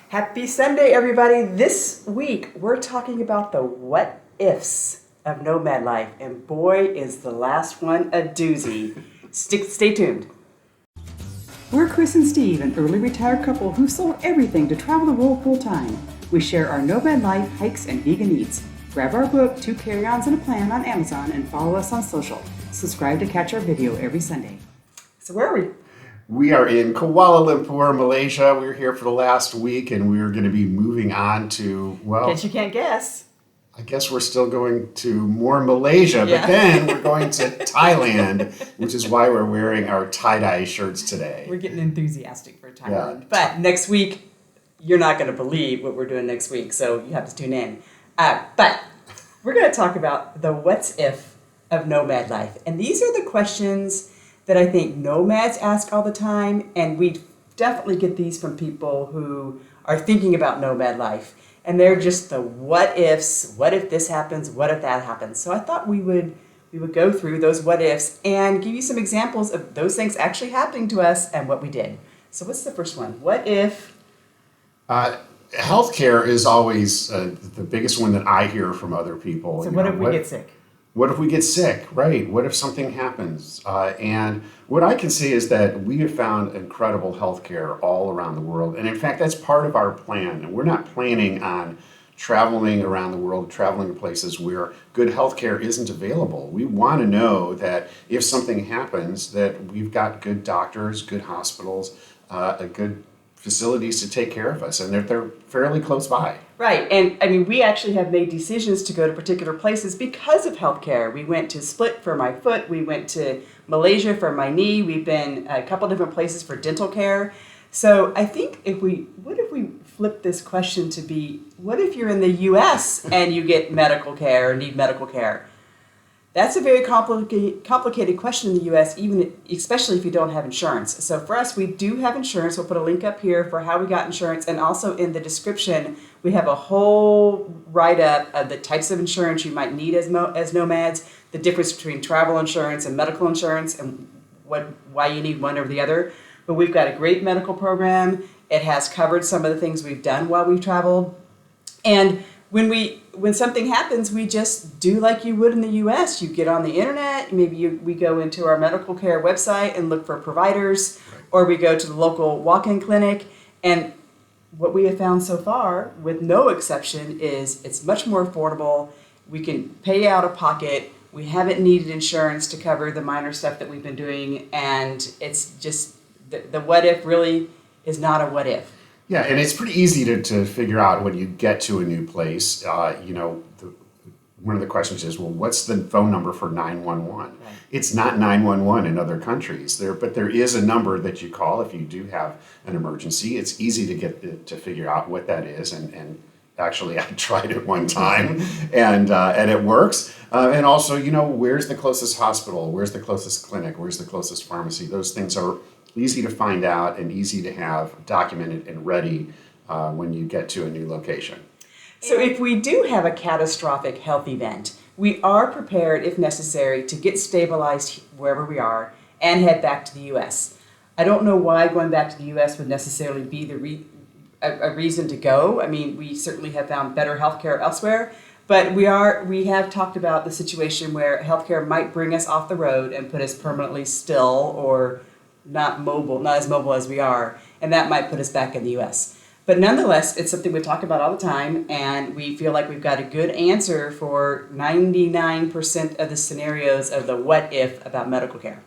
Happy Sunday, everybody. This week, we're talking about the what-ifs of nomad life. And boy, is the last one a doozy. Stay tuned. We're Chris and Steve, an early retired couple who sold everything to travel the world full-time. We share our nomad life, hikes, and vegan eats. Grab our book, 2 Carry-Ons and a Plan on Amazon, and follow us on social. Subscribe to catch our video every Sunday. So where are we? We are in Kuala Lumpur, Malaysia. We're here for the last week, and we're going to be moving on to, well, Guess you can't guess. I guess we're still going to more Malaysia, Yeah. but then we're going to Thailand, which is why we're wearing our tie-dye shirts today. We're getting enthusiastic for Thailand. Yeah. But next week, you're not going to believe what we're doing next week, so you have to tune in. But we're going to talk about the what's if of nomad life. And these are the questions that I think nomads ask all the time, and we definitely get these from people who are thinking about nomad life. And they're just the what ifs. What if this happens? What if that happens? So I thought we would go through those what ifs and give you some examples of those things actually happening to us and what we did. So what's the first one? What if? Healthcare is always the biggest one that I hear from other people. So what if we get sick? What if we get sick, right? What if something happens? And what I can say is that we have found incredible healthcare all around the world. And in fact, that's part of our plan. And we're not planning on traveling around the world, traveling to places where good healthcare isn't available. We want to know that if something happens, that we've got good doctors, good hospitals, good facilities to take care of us, and they're fairly close by. Right, and I mean, we actually have made decisions to go to particular places because of healthcare. We went to Split for my foot, we went to Malaysia for my knee, we've been a couple different places for dental care. So I think what if we flip this question to be, what if you're in the US and you get medical care or need medical care? That's a very complicated question in the U.S., especially if you don't have insurance. So for us, we do have insurance. We'll put a link up here for how we got insurance. And also in the description, we have a whole write-up of the types of insurance you might need as nomads, the difference between travel insurance and medical insurance, and why you need one over the other. But we've got a great medical program. It has covered some of the things we've done while we've traveled. And when something happens, we just do like you would in the U.S. You get on the internet, we go into our medical care website and look for providers, Right. or we go to the local walk-in clinic. And what we have found so far, with no exception, is it's much more affordable. We can pay out of pocket. We haven't needed insurance to cover the minor stuff that we've been doing. And it's just, the what if really is not a what if. Yeah, and it's pretty easy to figure out when you get to a new place. One of the questions is, well, what's the phone number for 911? Right. It's not 911 in other countries, but there is a number that you call if you do have an emergency. It's easy to figure out what that is, and actually I tried it one time, and it works. And also, where's the closest hospital? Where's the closest clinic? Where's the closest pharmacy? Those things are easy to find out and easy to have documented and ready when you get to a new location. So if we do have a catastrophic health event, we are prepared, if necessary, to get stabilized wherever we are and head back to the U.S. I don't know why going back to the U.S. would necessarily be a reason to go. I mean, we certainly have found better healthcare elsewhere, but we have talked about the situation where healthcare might bring us off the road and put us permanently still or not as mobile as we are, and that might put us back in the U.S. But nonetheless, it's something we talk about all the time, and we feel like we've got a good answer for 99% of the scenarios of the what if about medical care,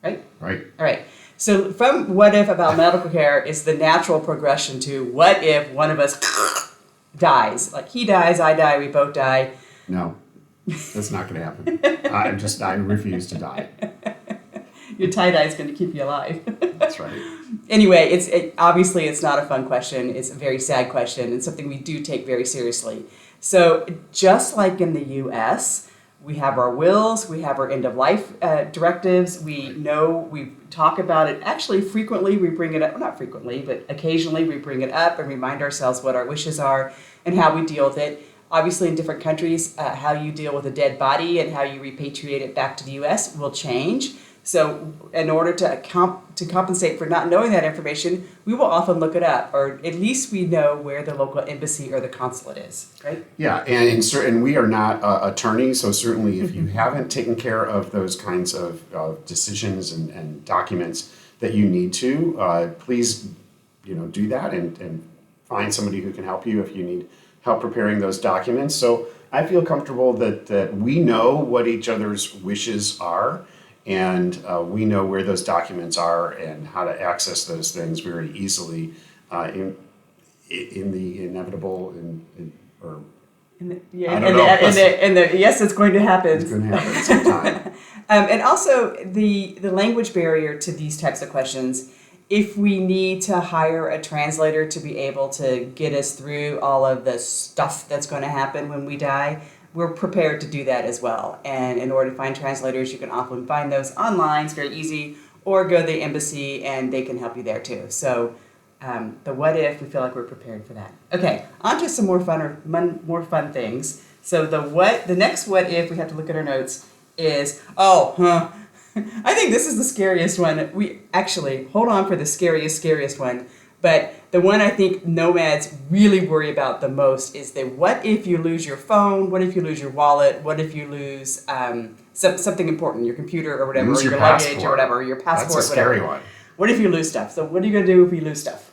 right? Right. All right. So from what if about medical care is the natural progression to what if one of us dies. Like he dies, I die, we both die. No, that's not going to happen. I refuse to die. Your tie-dye is going to keep you alive. That's right. Anyway, obviously it's not a fun question. It's a very sad question and something we do take very seriously. So just like in the U.S., we have our wills, we have our end-of-life directives. We talk about it. Actually, frequently we bring it up. Well, not frequently, but occasionally we bring it up and remind ourselves what our wishes are and how we deal with it. Obviously, in different countries, how you deal with a dead body and how you repatriate it back to the U.S. will change. So in order to compensate for not knowing that information, we will often look it up, or at least we know where the local embassy or the consulate is, right? Yeah, and we are not attorneys, so certainly if you haven't taken care of those kinds of decisions and documents that you need to, please, do that and find somebody who can help you if you need help preparing those documents. So I feel comfortable that we know what each other's wishes are, and we know where those documents are and how to access those things very easily in the inevitable or yes, it's going to happen. it's going to happen sometime. And also the language barrier to these types of questions. If we need to hire a translator to be able to get us through all of the stuff that's going to happen when we die, we're prepared to do that as well. And in order to find translators, you can often find those online. It's very easy. Or go to the embassy and they can help you there too. So the what if, we feel like we're prepared for that. Okay, on to some more fun things. So the next what if, we have to look at our notes, is, I think this is the scariest one. We actually, hold on for the scariest one. But the one I think nomads really worry about the most is the what if you lose your phone, what if you lose your wallet, what if you lose something important, your computer or whatever, or your luggage or whatever, your passport, That's a scary whatever. one. What if you lose stuff? So what are you going to do if you lose stuff?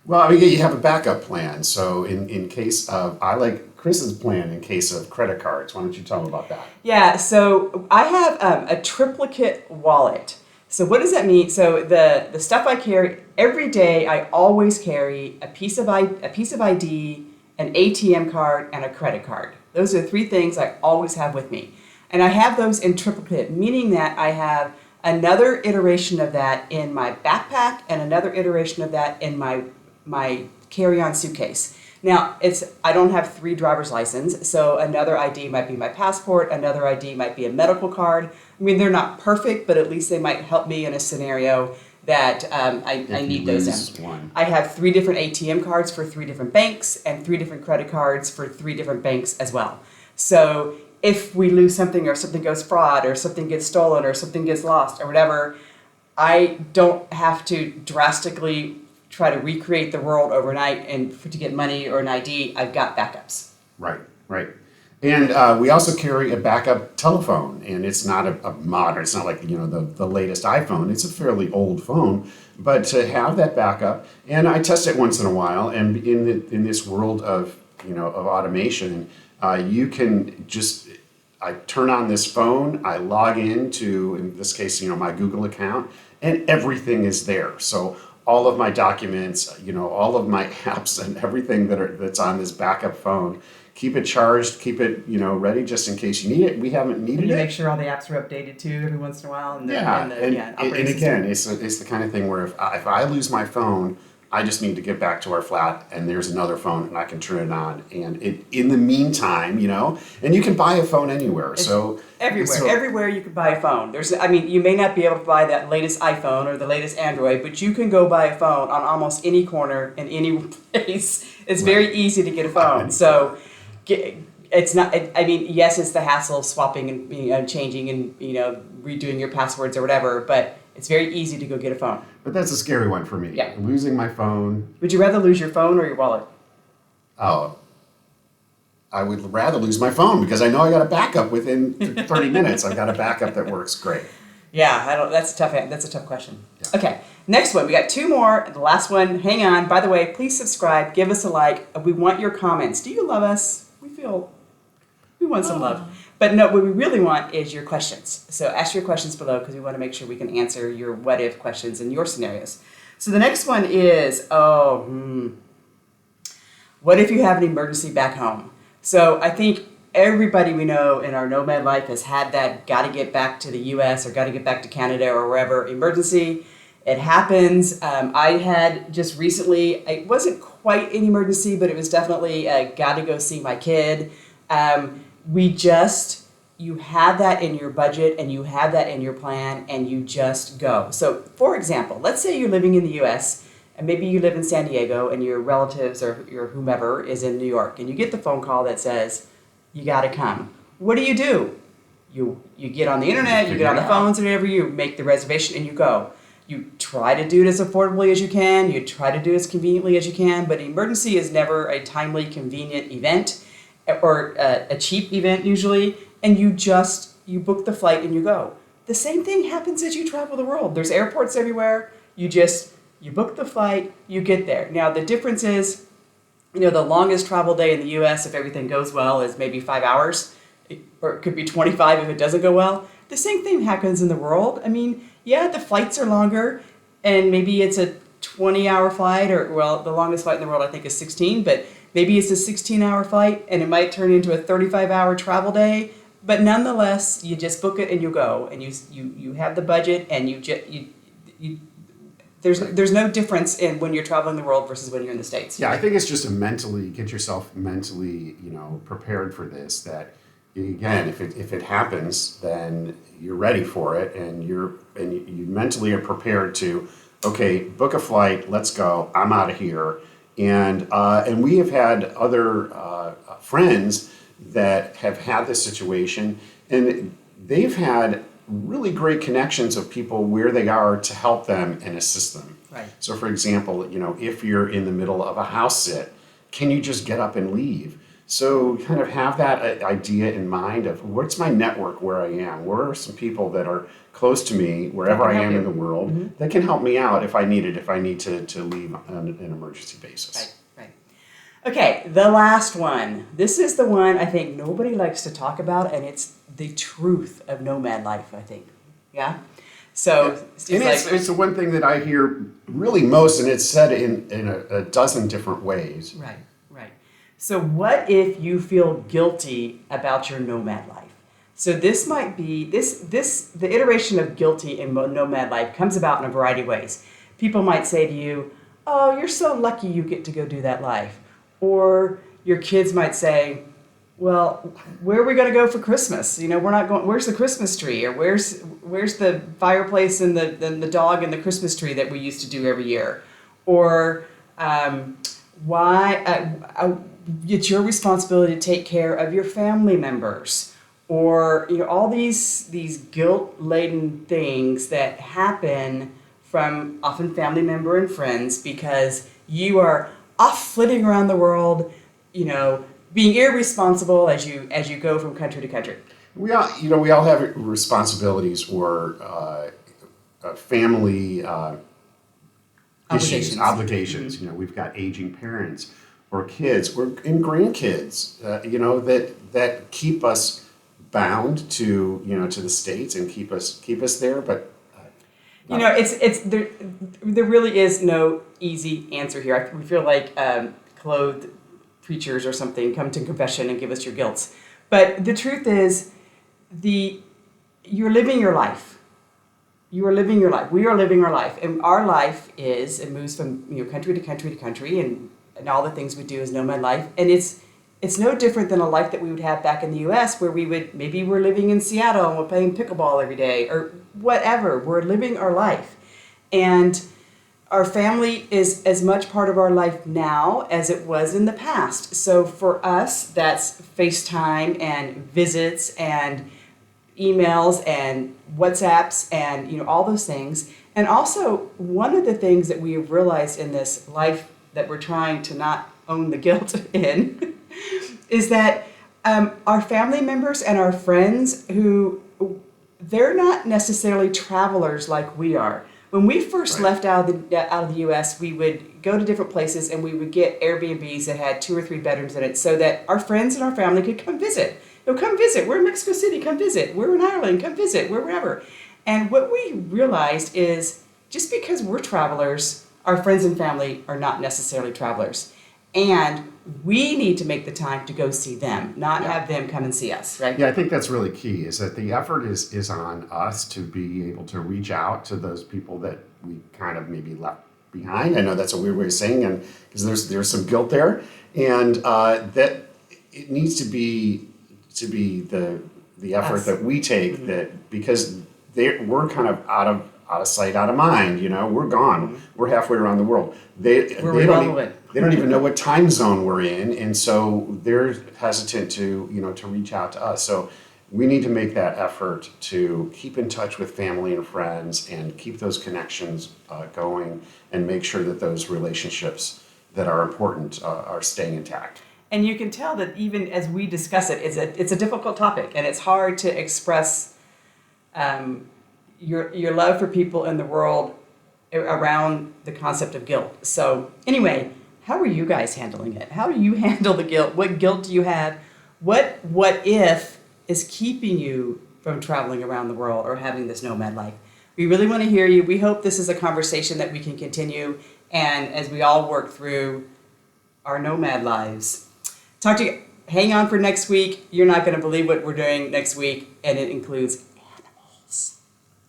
Well, you have a backup plan. So in case of, I like Chris's plan in case of credit cards. Why don't you tell them about that? Yeah, so I have a triplicate wallet. So what does that mean? So the stuff I carry every day, I always carry a piece of ID, an ATM card, and a credit card. Those are the three things I always have with me. And I have those in triplicate, meaning that I have another iteration of that in my backpack and another iteration of that in my carry-on suitcase. Now, I don't have 3 driver's license, so another ID might be my passport, another ID might be a medical card. I mean, they're not perfect, but at least they might help me in a scenario that I need those in. One. I have 3 different ATM cards for 3 different banks and 3 different credit cards for 3 different banks as well. So if we lose something or something goes fraud or something gets stolen or something gets lost or whatever, I don't have to drastically try to recreate the world overnight and to get money or an ID. I've got backups. Right. And we also carry a backup telephone, and it's not a modern, it's not like, the latest iPhone. It's a fairly old phone, but to have that backup, and I test it once in a while, and in this world of automation, you can just, I turn on this phone, I log into, in this case, my Google account, and everything is there. So all of my documents, all of my apps and everything that's on this backup phone, keep it charged, keep it, ready just in case you need it. We haven't needed you it. Make sure all the apps are updated too every once in a while. And again, it's the kind of thing where if I lose my phone, I just need to get back to our flat and there's another phone and I can turn it on. And in the meantime, and you can buy a phone anywhere. Everywhere you can buy a phone. You may not be able to buy that latest iPhone or the latest Android, but you can go buy a phone on almost any corner in any place. It's very easy to get a phone. So it's not, yes, it's the hassle of swapping and changing and, redoing your passwords or whatever, but it's very easy to go get a phone. But that's a scary one for me. Yeah. Losing my phone. Would you rather lose your phone or your wallet? Oh, I would rather lose my phone because I know I got a backup within 30 minutes. I've got a backup that works great. Yeah, that's a tough question. Yeah. Okay, next one. We got 2 more. The last one, hang on. By the way, please subscribe, give us a like. We want your comments. Do you love us? We want some love. But no, what we really want is your questions. So ask your questions below because we want to make sure we can answer your what if questions and your scenarios. So the next one is, what if you have an emergency back home? So I think everybody we know in our nomad life has had that got to get back to the US or got to get back to Canada or wherever emergency. It happens. I had just recently, it wasn't quite an emergency, but it was definitely got to go see my kid. You have that in your budget and you have that in your plan and you just go. So for example, let's say you're living in the US and maybe you live in San Diego and your relatives or your whomever is in New York and you get the phone call that says, you got to come. What do? You get on the internet, you get on the phones and whatever, you make the reservation and you go. You try to do it as affordably as you can, you try to do it as conveniently as you can, but emergency is never a timely, convenient event or a cheap event usually, and you book the flight and you go. The same thing happens as you travel the world. There's airports everywhere, you book the flight, you get there. Now the difference is, the longest travel day in the US, if everything goes well, is maybe 5 hours, or it could be 25 if it doesn't go well. The same thing happens in the world. I mean, yeah, the flights are longer, and maybe it's a 20-hour flight, or, well, the longest flight in the world I think is 16, but maybe it's a 16-hour flight, and it might turn into a 35-hour travel day, but nonetheless, you just book it and you go, and you have the budget, and there's no difference in when you're traveling the world versus when you're in the States. Yeah, I think it's just get yourself mentally, prepared for this, that again, if it happens, then you're ready for it, and you mentally are prepared to, okay, book a flight, let's go, I'm out of here. And we have had other friends that have had this situation, and they've had really great connections of people where they are to help them and assist them. Right. So for example, if you're in the middle of a house sit, can you just get up and leave? So kind of have that idea in mind of what's my network where I am? Where are some people that are close to me, wherever I am in the world, that can help me out if I need to leave on an emergency basis. Right. Okay, the last one. This is the one I think nobody likes to talk about, and it's the truth of nomad life, I think. Yeah? So, it's the one thing that I hear really most, and it's said in a dozen different ways. Right. So what if you feel guilty about your nomad life? So this might be, the iteration of guilty in nomad life comes about in a variety of ways. People might say to you, oh, you're so lucky you get to go do that life. Or your kids might say, well, where are we going to go for Christmas? We're not going, where's the Christmas tree? Or where's the fireplace and the dog and the Christmas tree that we used to do every year? Or it's your responsibility to take care of your family members, or all these guilt-laden things that happen from often family member and friends because you are off flitting around the world, being irresponsible as you go from country to country. We all have responsibilities or family obligations. Mm-hmm. We've got aging parents or kids or grandkids, that keep us bound to the States and keep us there. But it's there really is no easy answer here. We feel like clothed preachers or something come to confession and give us your guilts. But the truth is, you're living your life. You are living your life. We are living our life, and our life it moves from country to country to country, and all the things we do is nomad life, and it's no different than a life that we would have back in the U.S. where we're living in Seattle and we're playing pickleball every day or whatever. We're living our life, and our family is as much part of our life now as it was in the past. So for us, that's FaceTime and visits and emails and WhatsApps and all those things. And also, one of the things that we have realized in this life that we're trying to not own the guilt in is that our family members and our friends they're not necessarily travelers like we are. When we first left out of the U.S., we would go to different places and we would get Airbnbs that had 2 or 3 bedrooms in it so that our friends and our family could come visit. Come visit. We're in Mexico City. Come visit. We're in Ireland. Come visit. We're wherever. And what we realized is just because we're travelers, our friends and family are not necessarily travelers. And we need to make the time to go see them, not have them come and see us, right? Yeah, I think that's really key, is that the effort is on us to be able to reach out to those people that we kind of maybe left behind. I know that's a weird way of saying it, because there's some guilt there. And that it needs to be the effort that we take, that because we're kind of out of sight, out of mind. We're gone. We're halfway around the world. They don't even know what time zone we're in, and so they're hesitant to reach out to us. So we need to make that effort to keep in touch with family and friends and keep those connections going and make sure that those relationships that are important are staying intact. And you can tell that even as we discuss it, it's a difficult topic, and it's hard to express your love for people in the world around the concept of guilt. So anyway, how are you guys handling it? How do you handle the guilt? What guilt do you have? What if is keeping you from traveling around the world or having this nomad life? We really want to hear you. We hope this is a conversation that we can continue, and as we all work through our nomad lives. Talk to you. Hang on for next week. You're not going to believe what we're doing next week, and it includes animals.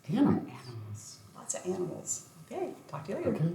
Animals. Animals. Lots of animals. Okay. Talk to you later. Okay.